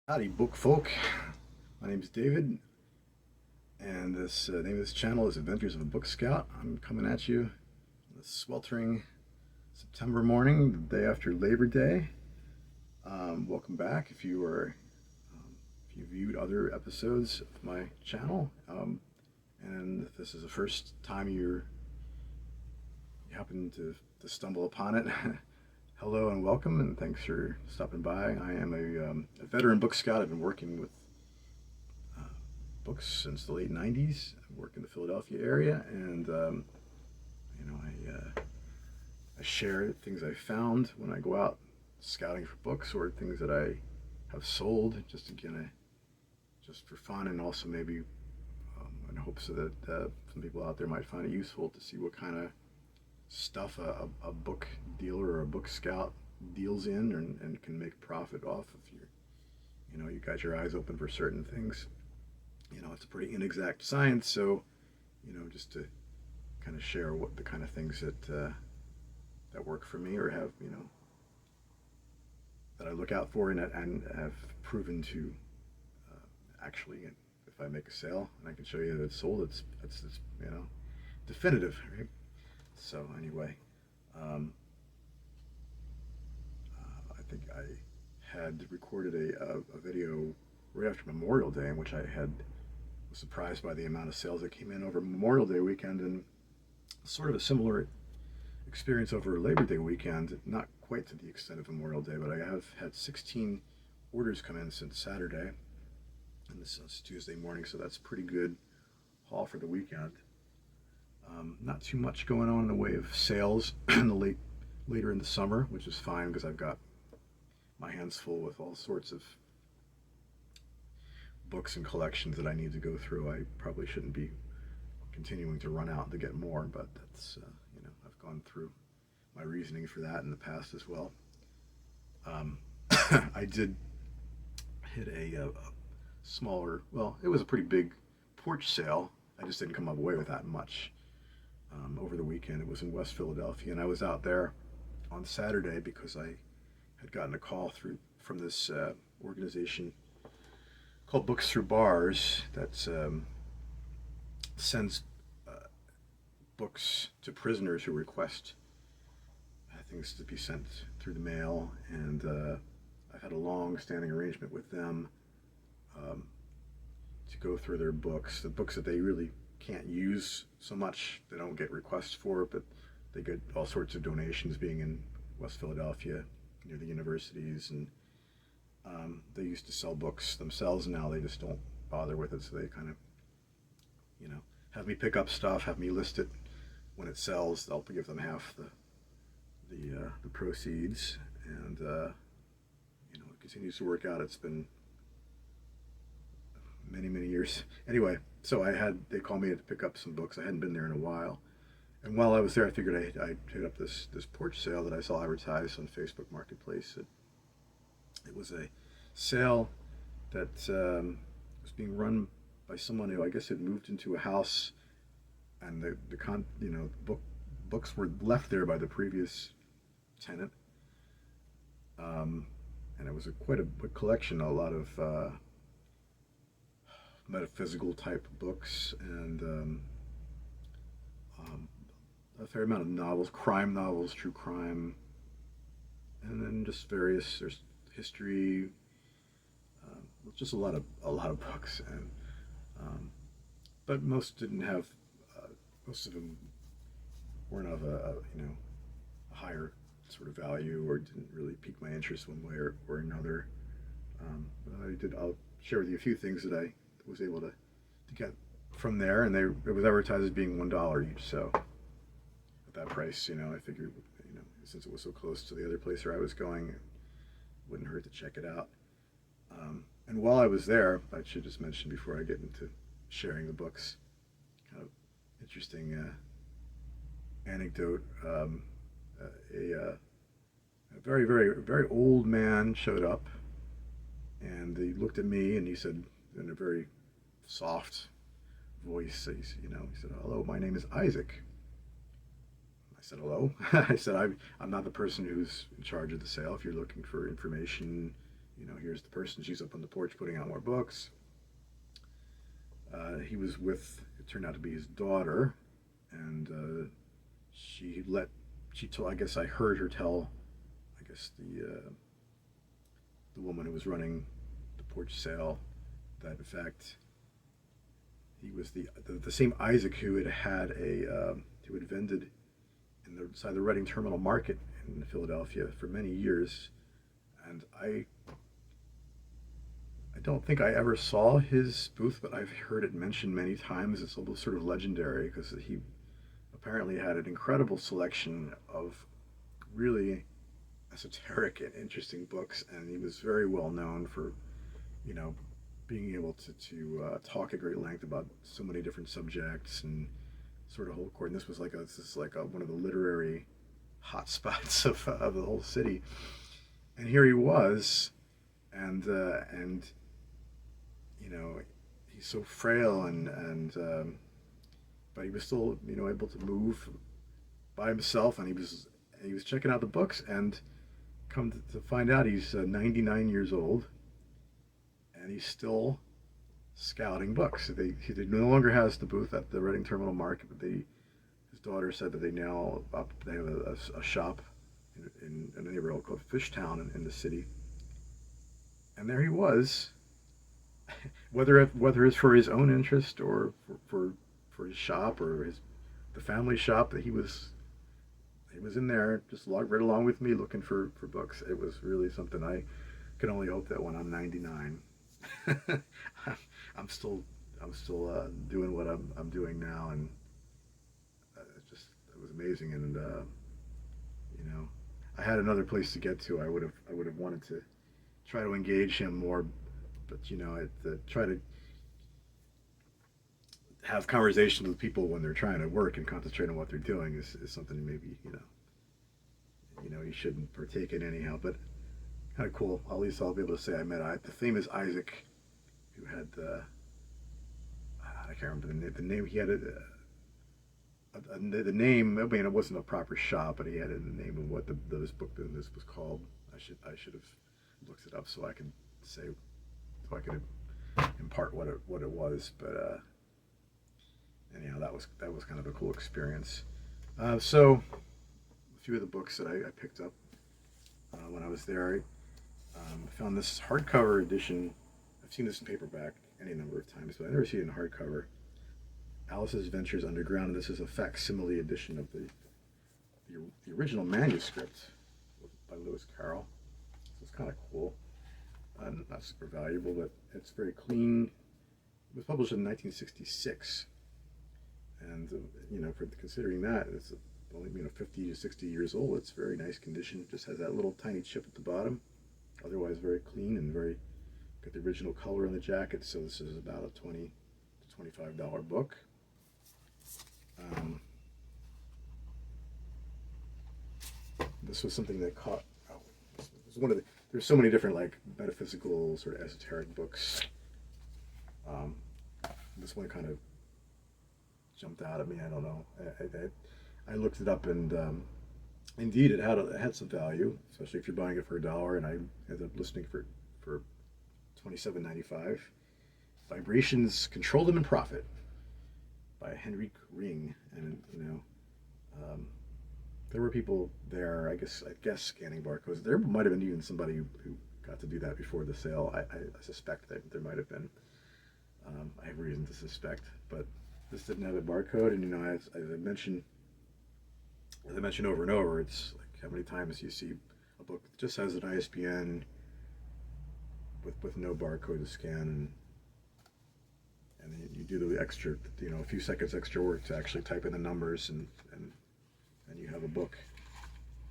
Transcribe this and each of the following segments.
Howdy, book folk. My name is David, and this name of this channel is Adventures of a Book Scout. I'm coming at you on a sweltering September morning, the day after Labor Day. Welcome back. If you viewed other episodes of my channel, and if this is the first time you happen to stumble upon it, hello and welcome, and thanks for stopping by. I am a veteran book scout. I've been working with books since the late 90s. I work in the Philadelphia area, and you know, I share things I found when I go out scouting for books, or things that I have sold, just for fun, and also maybe in hopes that some people out there might find it useful to see what kind of stuff a book dealer or a book scout deals in, and can make profit off if you got your eyes open for certain things. It's a pretty inexact science, so just to kind of share what the kind of things that work for me, or have that I look out for, and have proven to actually, if I make a sale and I can show you that it's sold, it's definitive, right? So anyway, um, I think I had recorded a video right after Memorial Day, in which was surprised by the amount of sales that came in over Memorial Day weekend, and sort of a similar experience over Labor Day weekend. Not quite to the extent of Memorial Day, but I have had 16 orders come in since Saturday, and this is Tuesday morning, so that's pretty good haul for the weekend. Not too much going on in the way of sales in later in the summer, which is fine because I've got my hands full with all sorts of books and collections that I need to go through. I probably shouldn't be continuing to run out to get more, but that's I've gone through my reasoning for that in the past as well. Um, I did hit a smaller, well, it was a pretty big porch sale. I just didn't come away with that much. Over the weekend, it was in West Philadelphia, and I was out there on Saturday because I had gotten a call from this organization called Books Through Bars that sends books to prisoners who request things to be sent through the mail, and I've had a long-standing arrangement with them um, to go through their books, the books that they really can't use so much. They don't get requests for it, but they get all sorts of donations, being in West Philadelphia near the universities, and they used to sell books themselves, and now they just don't bother with it, so they kind of have me pick up stuff, have me list it. When it sells, they'll give them half the proceeds, and it continues to work out. It's been many years. Anyway, so they called me to pick up some books. I hadn't been there in a while, and while I was there, I figured I'd hit up this porch sale that I saw advertised on Facebook Marketplace. It was a sale that was being run by someone who, I guess, had moved into a house, and books were left there by the previous tenant, and it was quite a collection, a lot of metaphysical type books, and a fair amount of novels, crime novels, true crime, and then just there's history, just a lot of books, and but most didn't have, most of them weren't of a higher sort of value, or didn't really pique my interest one way or another. I'll share with you a few things that I was able to get from there, and it was advertised as being $1 each. So at that price, I figured, since it was so close to the other place where I was going, it wouldn't hurt to check it out. And while I was there, I should just mention before I get into sharing the books, kind of interesting anecdote. A very old man showed up, and he looked at me, and he said in a very soft voice, he said, "Hello, my name is Isaac." I said, "Hello." I said, I'm not the person who's in charge of the sale. If you're looking for information, here's the person, she's up on the porch putting out more books. He was with, it turned out to be his daughter, and she told, I guess I heard her tell, I guess the woman who was running the porch sale, that in fact he was the same Isaac who who had vended in the side of the Reading Terminal Market in Philadelphia for many years, and I don't think I ever saw his booth, but I've heard it mentioned many times. It's almost sort of legendary because he apparently had an incredible selection of really esoteric and interesting books, and he was very well known for, you know, being able to talk at great length about so many different subjects and sort of whole court. And this was one of the literary hotspots of the whole city. And here he was, and he's so frail and but he was still able to move by himself, and he was checking out the books, and come to find out he's 99 years old, and he's still scouting books. He no longer has the booth at the Reading Terminal Market, but his daughter said that they have a shop in a neighborhood called Fishtown in the city, and there he was, whether it's for his own interest or for his shop or the family shop, that he was in there just right along with me looking for books. It was really something. I can only hope that when I'm 99, I'm still doing what I'm doing now, and it was amazing. And I had another place to get to. I would have wanted to try to engage him more, but try to have conversations with people when they're trying to work and concentrate on what they're doing is something maybe you shouldn't partake in anyhow. But kind of cool. At least I'll be able to say I met the famous Isaac, who had I can't remember the name. He had the name. I mean, it wasn't a proper shop, but he had the name of what this book business was called. I should have looked it up so I could impart what it was. But anyhow, that was kind of a cool experience. So a few of the books that I picked up when I was there, I found this hardcover edition. I've seen this in paperback any number of times, but I've never seen it in hardcover. Alice's Adventures Underground, and this is a facsimile edition of the original manuscript by Lewis Carroll. So it's kind of cool. Not super valuable, but it's very clean. It was published in 1966, and considering that it's only 50 to 60 years old, it's very nice condition. It just has that little tiny chip at the bottom. Otherwise, very clean and got the original color on the jacket. So this is about a $20 to $25 book. This was something that caught. It was one of there's so many different metaphysical sort of esoteric books. This one kind of jumped out at me. I don't know. I looked it up, and indeed it had some value, especially if you're buying it for $1. And I ended up listening for $27.95. Vibrations, Control Them and Profit, by Henrik Ring. And there were people there, I guess scanning barcodes. There might have been even somebody who got to do that before the sale. I suspect that there might have been. I have reason to suspect, but this didn't have a barcode. And as I mentioned over and over, it's like how many times you see a book that just has an ISBN with no barcode to scan, and you do the extra, a few seconds extra work to actually type in the numbers, and you have a book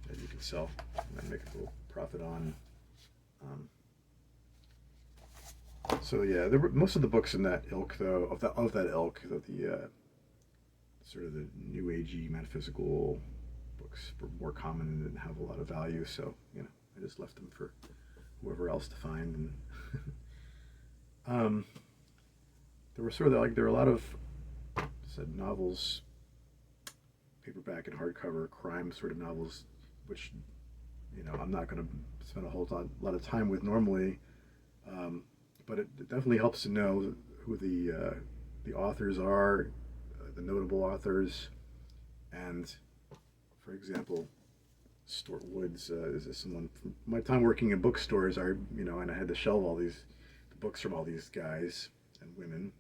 that you can sell and then make a little profit on. So yeah, there were most of the books in that ilk, though, of the sort of the new agey metaphysical books were more common and didn't have a lot of value. So I just left them for whoever else to find. And there were a lot of novels, paperback and hardcover, crime sort of novels, which I'm not going to spend a lot of time with normally. Um, but it definitely helps to know who the authors are, the notable authors, and for example, Stuart Woods is someone from my time working in bookstores. And I had to shelve all these books from all these guys and women.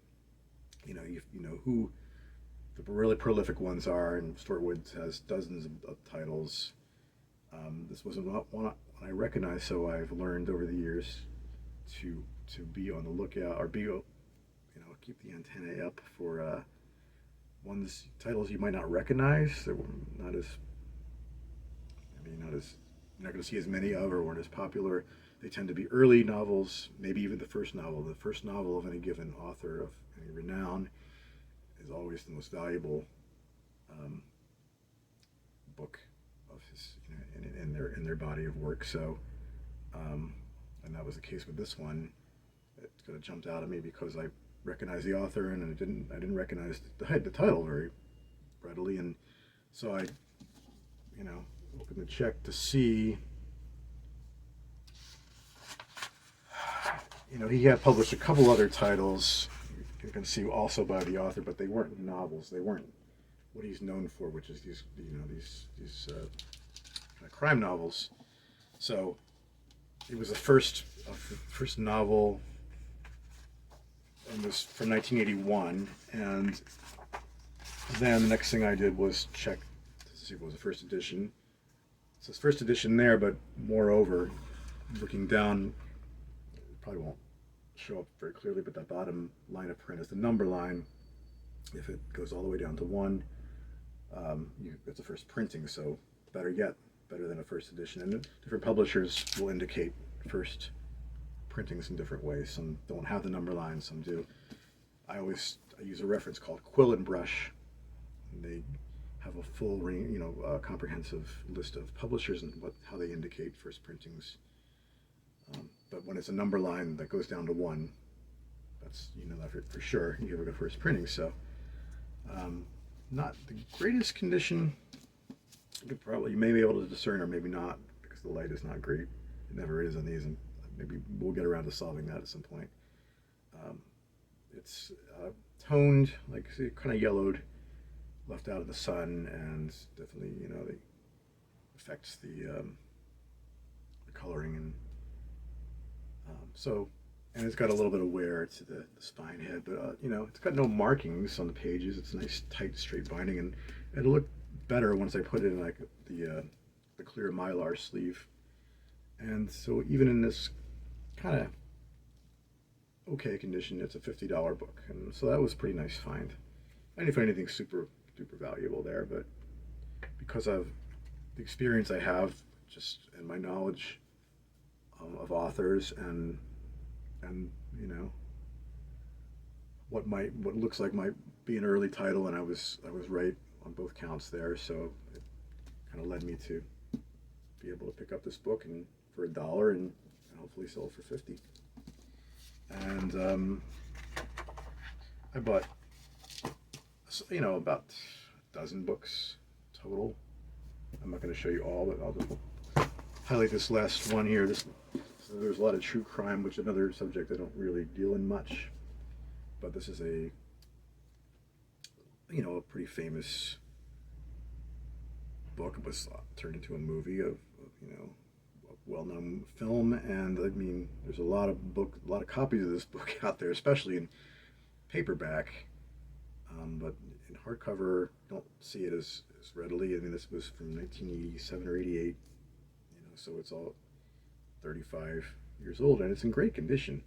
You know who the really prolific ones are, and Stuart Woods has dozens of titles. This wasn't one I recognized, so I've learned over the years to be on the lookout, or keep the antennae up for ones titles you might not recognize. They're not as not as you're not going to see as many of, or weren't as popular. They tend to be early novels, maybe even the first novel. The first novel of any given author of any renown is always the most valuable book of his, in their body of work. So, and that was the case with this one. It kind of jumped out at me because I recognized the author, and I didn't recognize the title very readily, and so I, opened the check to see. He had published a couple other titles. You can see also by the author, but they weren't novels. They weren't what he's known for, which is these kind of crime novels. So it was the first novel, and was from 1981. And then the next thing I did was check to see if it was the first edition. It says first edition there, but moreover, looking down, it probably won't show up very clearly, but that bottom line of print is the number line. If it goes all the way down to 1, it's a first printing, so better than a first edition. And different publishers will indicate first printings in different ways. Some don't have the number line, some do. I use a reference called Quill and Brush, and they have a full comprehensive list of publishers and how they indicate first printings. But when it's a number line that goes down to 1, that's that for sure. You have a first printing. So not the greatest condition. You may be able to discern, or maybe not, because the light is not great. It never is on these, and maybe we'll get around to solving that at some point. It's toned, like kind of yellowed, left out in the sun, and definitely it affects the coloring, and and it's got a little bit of wear to the spine head, but it's got no markings on the pages. It's a nice tight straight binding, and it'll look better once I put it in like the clear mylar sleeve. And so even in this kind of okay condition, it's a $50 book, and so that was a pretty nice find. I didn't find anything super duper valuable there, but because of the experience I have, and my knowledge of authors, and what looks like might be an early title, and I was right on both counts there. So it kind of led me to be able to pick up this book and for $1, and hopefully sell it for 50. And I bought about a dozen books total. I'm not going to show you all, but I'll just highlight this last one here. So there's a lot of true crime, which is another subject I don't really deal in much. But this is a pretty famous book. It was turned into a movie of a well-known film, and I mean, there's a lot of copies of this book out there, especially in paperback. But in hardcover, don't see it as readily. I mean, this was from 1987 or 88, so it's all 35 years old, and it's in great condition.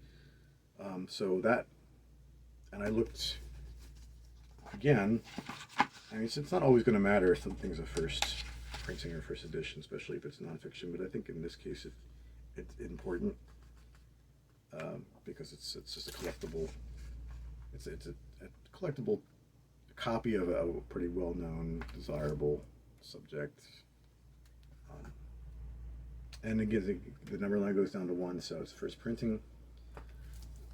And I looked again. I mean, it's not always going to matter if something's a first printing or first edition, especially if it's nonfiction. But I think in this case, it's important because it's just a collectible. It's a collectible copy of a pretty well-known, desirable subject. And again, the number line goes down to 1, so it's first printing.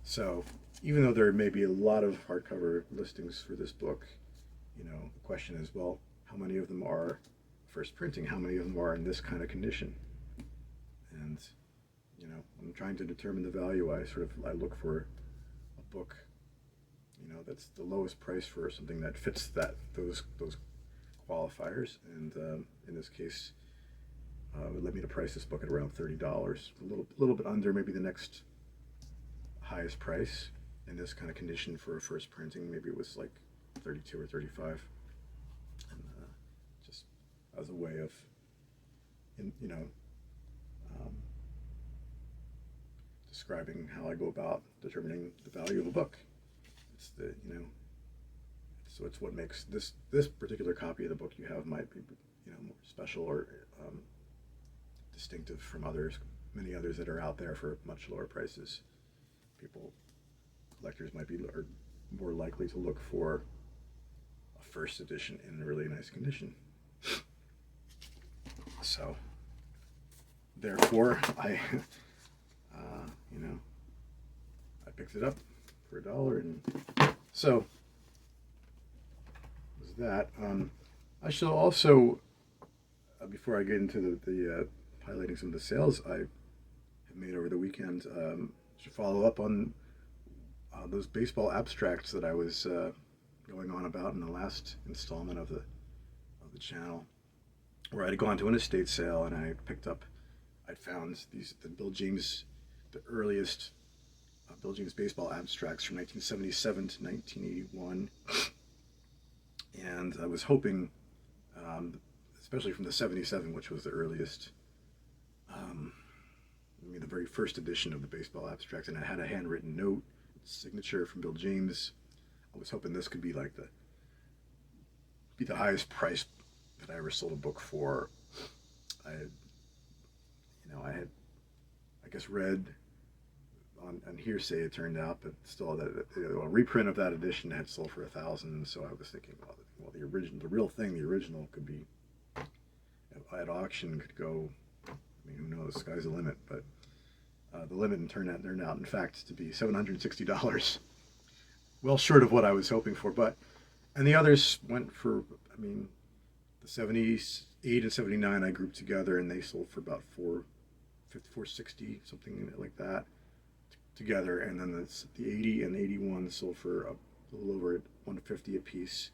So even though there may be a lot of hardcover listings for this book, the question is, well, how many of them are first printing? How many of them are in this kind of condition? And when I'm trying to determine the value, I look for a book, that's the lowest price for something that fits those qualifiers. And in this case, it led me to price this book at around $30, a little bit under maybe the next highest price in this kind of condition for a first printing. Maybe it was like 32 or 35, and just as a way of, um, describing how I go about determining the value of a book. It's so it's what makes this particular copy of the book you have might be more special or distinctive from many others that are out there for much lower prices. Collectors might be are more likely to look for a first edition in really nice condition. So, therefore, I picked it up for $1, and so was that. I shall also, before I get into the highlighting some of the sales I have made over the weekend, should follow up on those baseball abstracts that I was going on about in the last installment of the channel, where I had gone to an estate sale and I'd found the earliest Bill James baseball abstracts from 1977 to 1981, and I was hoping, especially from the 77, which was the earliest, the very first edition of the baseball abstracts, and it had a handwritten note, signature from Bill James. I was hoping this could be the highest price that I ever sold a book for. I had, I guess, read on hearsay, it turned out, but still, that a reprint of that edition had sold for $1,000. So I was thinking, well, the original could be at auction could go. Who knows? Sky's the limit. But the limit turned out, in fact, to be $760. Well short of what I was hoping for, and the others went for. The 78 and 79 I grouped together, and they sold for about $460, something like that, together. And then the 80 and 81 sold for a little over $150 a piece.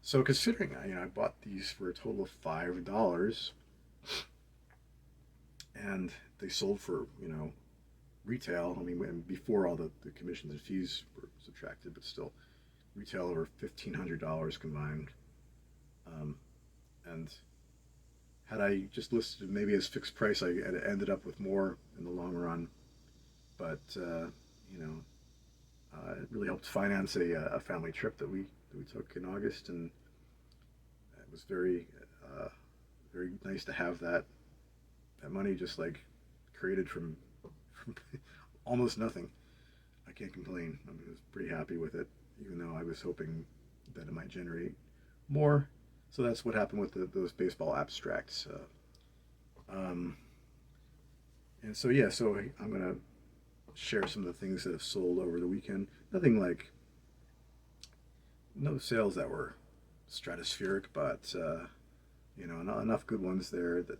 So considering I bought these for a total of $5, and they sold for retail. Before all the commissions and fees were subtracted, but still retail over $1,500 combined. And had I just listed maybe as fixed price, I had ended up with more in the long run. But it really helped finance a family trip that we took in August, and it was very nice to have that money just created from almost nothing. I can't complain. I was pretty happy with it, even though I was hoping that it might generate more. So that's what happened with those baseball abstracts. And so I'm going to share some of the things that have sold over the weekend. No sales that were stratospheric, but enough good ones there that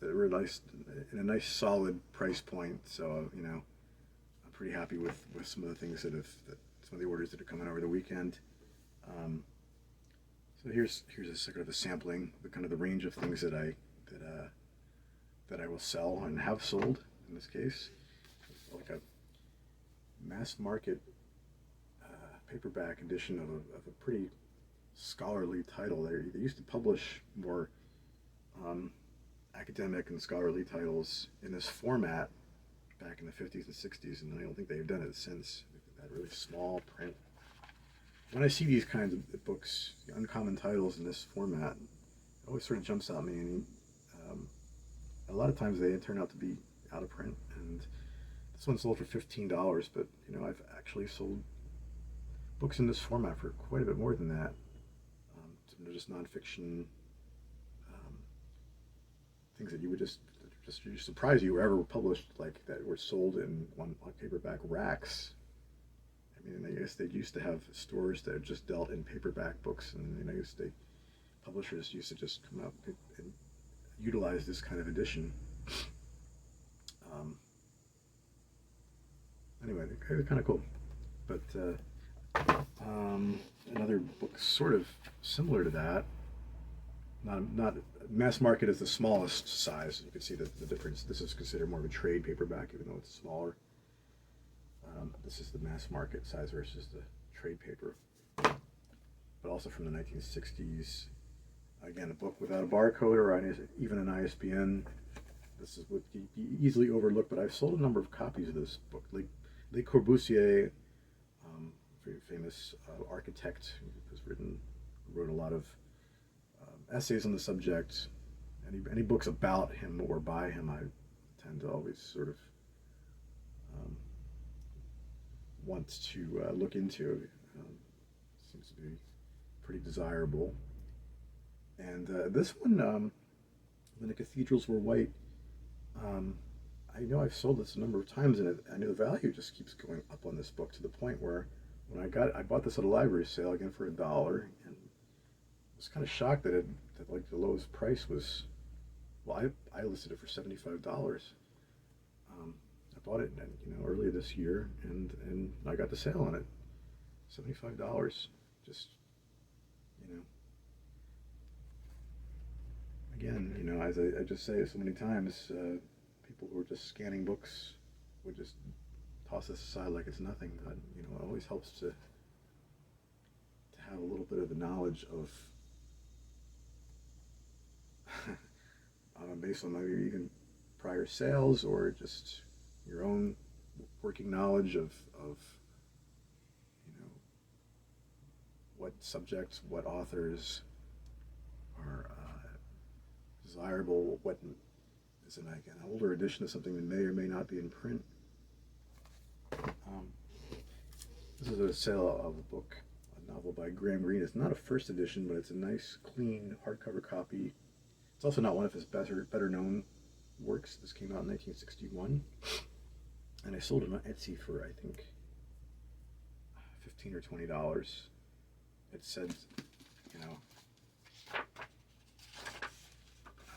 were nice, in a nice solid price point. So I'm pretty happy with some of the things some of the orders that are coming over the weekend. So here's a sort of a sampling, the range of things that I will sell and have sold in this case. Like a mass market paperback edition of a pretty scholarly title. They used to publish more academic and scholarly titles in this format back in the 50s and 60s, and I don't think they've done it since. That really small print. When I see these kinds of books, uncommon titles in this format, it always sort of jumps out at me. And a lot of times they turn out to be out of print. And this one sold for $15, but I've actually sold books in this format for quite a bit more than that. Just nonfiction things that you would just surprise you were ever published, that were sold in one paperback racks. I guess they used to have stores that just dealt in paperback books, and publishers used to just come out utilize this kind of edition. Um, anyway, they're kind of cool. But another book sort of similar to that, not mass market is the smallest size. You can see the difference. This is considered more of a trade paperback, even though it's smaller. This is the mass market size versus the trade paper, but also from the 1960s. Again, a book without a barcode or even an ISBN. This is what you easily overlook, but I've sold a number of copies of this book. Le Corbusier, very famous architect who wrote a lot of essays on the subject. Any books about him or by him, I tend to always sort of want to look into. Seems to be pretty desirable. And this one, When the Cathedrals Were White, I know I've sold this a number of times, and I know the value just keeps going up on this book to the point where when I bought this at a library sale again for $1, and was kind of shocked that like the lowest price was, well, I listed it for $75. I bought it earlier this year, and I got the sale on it, $75. Just again, as I just say so many times, people who are just scanning books would just toss this aside like it's nothing. But it always helps to have a little bit of the knowledge of, based on maybe even prior sales or just your own working knowledge of what subjects, what authors are desirable, what is an older edition of something that may or may not be in print. This is a sale of a book, a novel by Graham Greene. It's not a first edition, but it's a nice, clean hardcover copy. It's also not one of his better known works. This came out in 1961, and I sold it on Etsy for I think $15 or $20. It said, on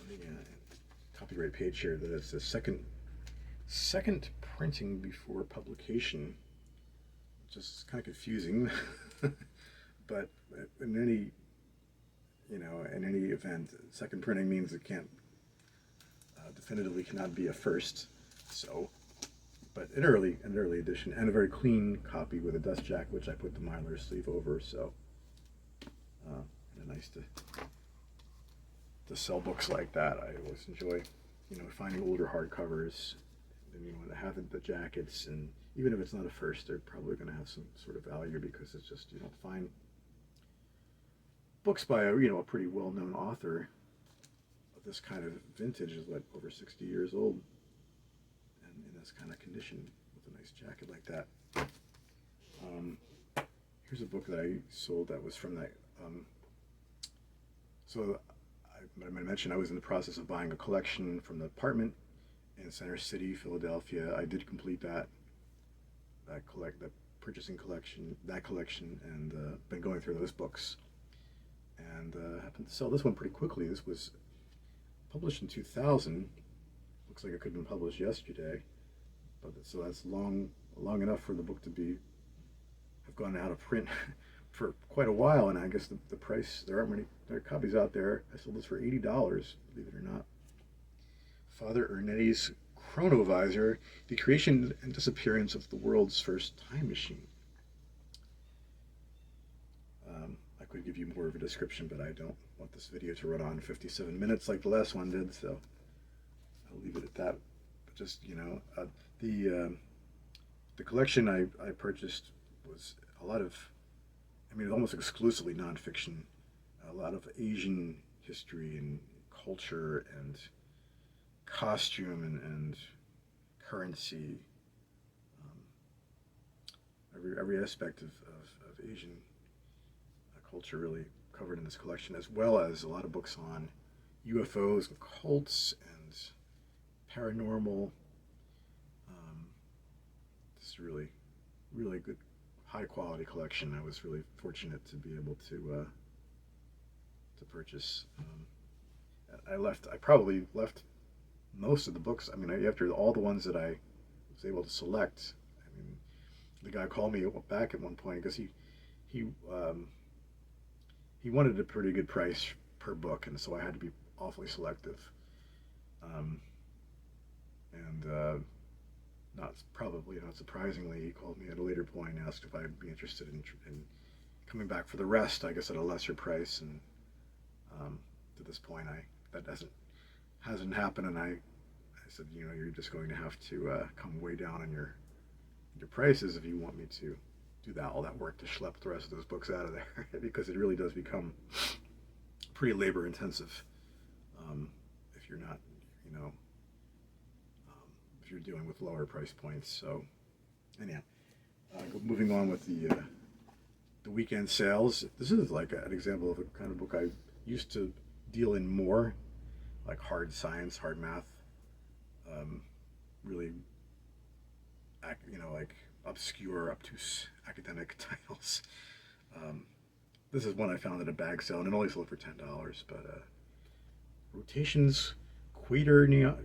the copyright page here that it's the second printing before publication, which is kind of confusing. But in any event, second printing means it can't definitively cannot be a first. So, but an early edition and a very clean copy with a dust jacket, which I put the Mylar sleeve over. So, nice to sell books like that. I always enjoy, finding older hardcovers, and that have the jackets, and even if it's not a first, they're probably going to have some sort of value because it's just you don't find books by a pretty well-known author of this kind of vintage is over 60 years old, and in this kind of condition with a nice jacket like that. Here's a book that I sold that was from that. So I mentioned I was in the process of buying a collection from the apartment in Center City, Philadelphia. I did complete that purchasing collection, and been going through those books, and happened to sell this one pretty quickly. This was published in 2000. Looks like it could have been published yesterday, but so that's long enough for the book to have gone out of print for quite a while, and I guess the price, there are copies out there. I sold this for $80, believe it or not. Father Ernetti's Chronovisor, the creation and disappearance of the world's first time machine. I could give you more of a description, but I don't want this video to run on 57 minutes like the last one did, so I'll leave it at that. But just, the collection I purchased was a lot of, almost exclusively nonfiction, a lot of Asian history and culture and costume and currency, every aspect of Asian culture really covered in this collection, as well as a lot of books on UFOs and cults and paranormal. This is really, really good, high quality collection. I was really fortunate to be able to purchase. I probably left most of the books. I mean, after all the ones that I was able to select, I mean, the guy called me back at one point because he um, he wanted a pretty good price per book, and so I had to be awfully selective. Um, and not probably not surprisingly, he called me at a later point and asked if I'd be interested in coming back for the rest. I guess at a lesser price, and to this point, I that hasn't happened, and I said, you're just going to have to come way down on your prices if you want me to do that all that work to schlep the rest of those books out of there because it really does become pretty labor intensive if you're not, you know, if you're dealing with lower price points. So, anyhow, moving on with the weekend sales. This is like an example of a kind of book I used to deal in more, like hard science, hard math, really, like obscure, obtuse academic titles. Um, this is one I found at a bag sale, and it only sold for $10. But rotations, quaternions,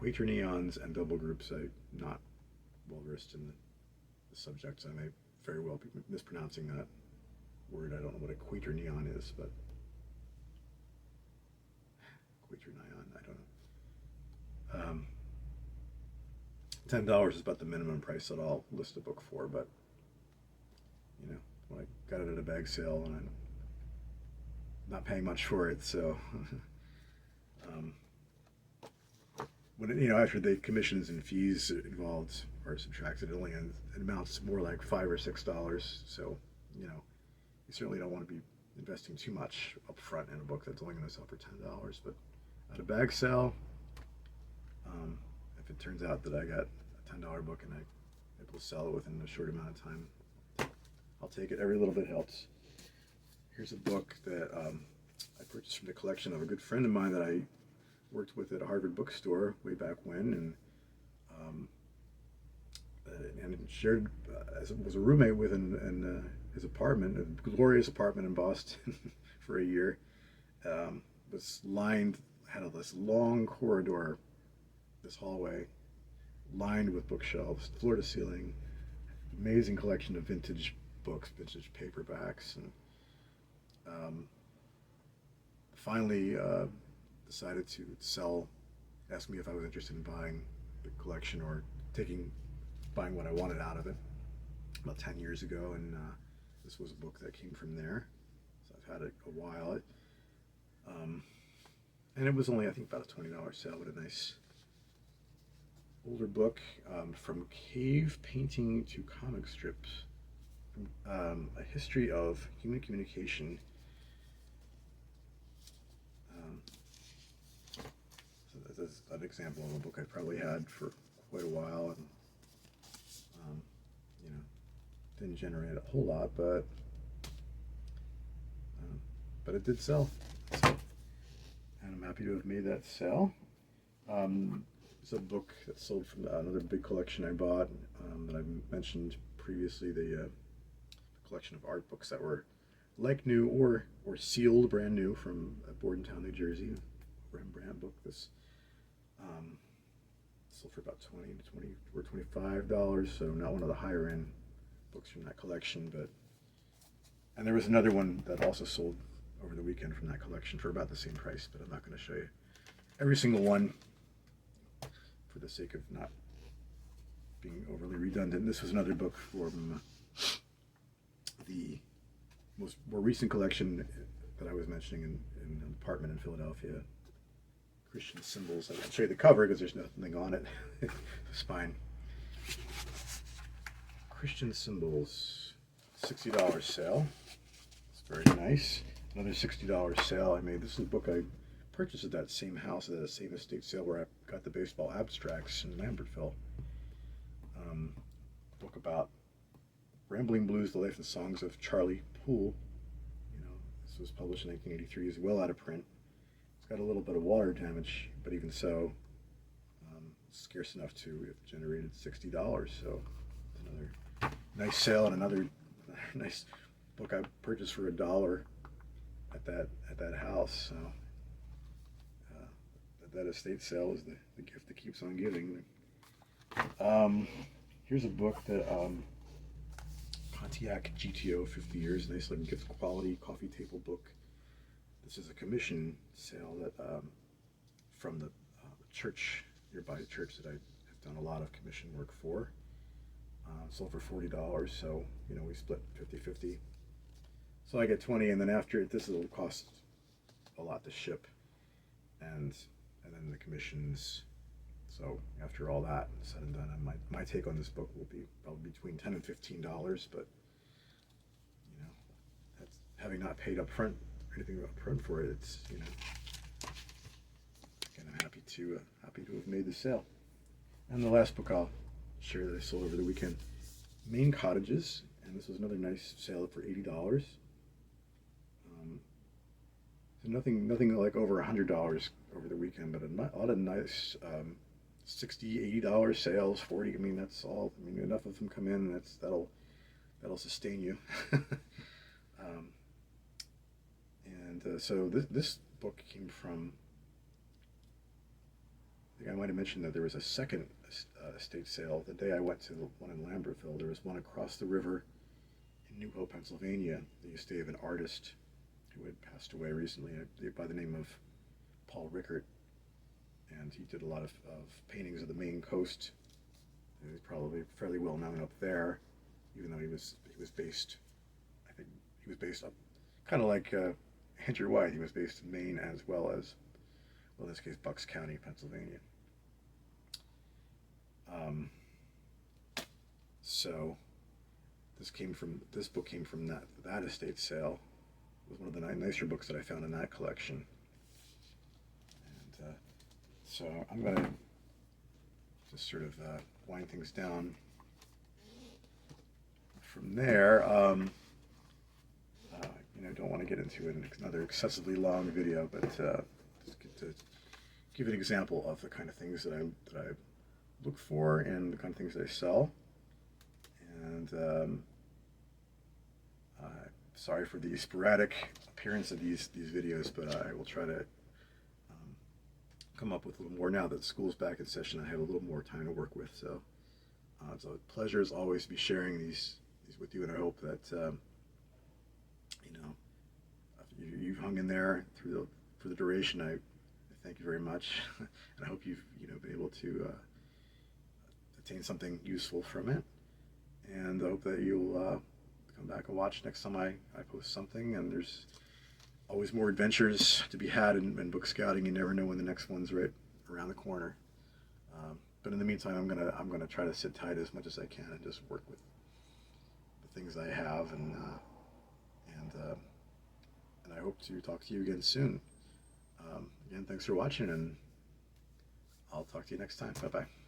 and double groups. I'm not well versed in the subjects. I may very well be mispronouncing that word. I don't know what a quaternion is, but quaternion, I don't know. $10 is about the minimum price that I'll list a book for, but when I got it at a bag sale, and I'm not paying much for it, so um, when after the commissions and fees involved are subtracted, it amounts more like $5 or $6. So you certainly don't want to be investing too much up front in a book that's only going to sell for $10. But at a bag sale, if it turns out that I got a $10 book and I'm able to sell it within a short amount of time, I'll take it. Every little bit helps. Here's a book that I purchased from the collection of a good friend of mine that I worked with at a Harvard bookstore way back when, and shared was a roommate with in his apartment, a glorious apartment in Boston, for a year. Was had this long corridor, this hallway, lined with bookshelves, floor to ceiling, amazing collection of vintage books, vintage paperbacks, and finally decided to sell. Asked me if I was interested in buying the collection or buying what I wanted out of it about 10 years ago, and this was a book that came from there. So I've had it a while. And it was only, I think, about a $20 sale, but a nice older book, from cave painting to comic strips, a history of human communication. So this is an example of a book I probably had for quite a while, and didn't generate a whole lot, but it did sell. So, and I'm happy to have made that sale. It's a book that sold from another big collection I bought, that I mentioned previously, the collection of art books that were like new or sealed brand new from Bordentown, New Jersey. Rembrandt book. This sold for about $20 or $25, so not one of the higher end books from that collection. And there was another one that also sold over the weekend from that collection for about the same price, but I'm not going to show you every single one for the sake of not being overly redundant. This was another book from the more recent collection that I was mentioning in an apartment in Philadelphia, Christian Symbols. I'll show you the cover because there's nothing on it. It's fine. Christian Symbols, $60 sale. It's very nice. Another $60 sale I made. This is a book I purchased at that same house, at that same estate sale where I got the baseball abstracts in Lambertville. Book about Rambling Blues, the life and songs of Charlie Poole. This was published in 1983. It's well out of print. It's got a little bit of water damage, but even so, it's scarce enough to have generated $60. So another nice sale, and another nice book I purchased for $1 at that house. So that estate sale is the gift that keeps on giving. Um, Here's a book that Pontiac GTO 50 years, nice like gift quality coffee table book. This is a commission sale that from the church nearby, the church that I have done a lot of commission work for. Sold for $40, so we split 50-50. So I get 20, and then after it, this will cost a lot to ship, and then the commissions. So after all that said and done, my take on this book will be probably between $10 and $15. But that's having not paid up front or anything up front for it. It's again, I'm happy to have made the sale. And the last book I'll share that I sold over the weekend, Maine Cottages, and this was another nice sale for $80. So nothing like over $100 over the weekend, but a lot of nice $60, $80 sales, 40. I mean, that's all. I mean, enough of them come in, that'll sustain you. So this book came from. I think I might have mentioned that there was a second estate sale the day I went to the one in Lambertville. There was one across the river in New Hope, Pennsylvania, the estate of an artist who had passed away recently by the name of Paul Rickert, and he did a lot of paintings of the Maine coast. He's probably fairly well known up there, even though he was based. I think he was based up, kind of like Andrew White. He was based in Maine as well as, well, in this case, Bucks County, Pennsylvania. So this book came from that estate sale. It was one of the nicer books that I found in that collection. And so I'm going to just sort of wind things down from there. Don't want to get into another excessively long video, but just get to give an example of the kind of things that I look for and the kind of things that I sell. And sorry for the sporadic appearance of these videos, but I will try to come up with a little more now that school's back in session. I have a little more time to work with, so it's a pleasure as always to be sharing these with you, and I hope that you've hung in there for the duration. I thank you very much, and I hope you've been able to attain something useful from it, and I hope that you'll come back and watch next time I post something. And there's always more adventures to be had in book scouting. You never know when the next one's right around the corner. But in the meantime, I'm gonna try to sit tight as much as I can and just work with the things I have, and I hope to talk to you again soon. Again, thanks for watching, and I'll talk to you next time. Bye-bye.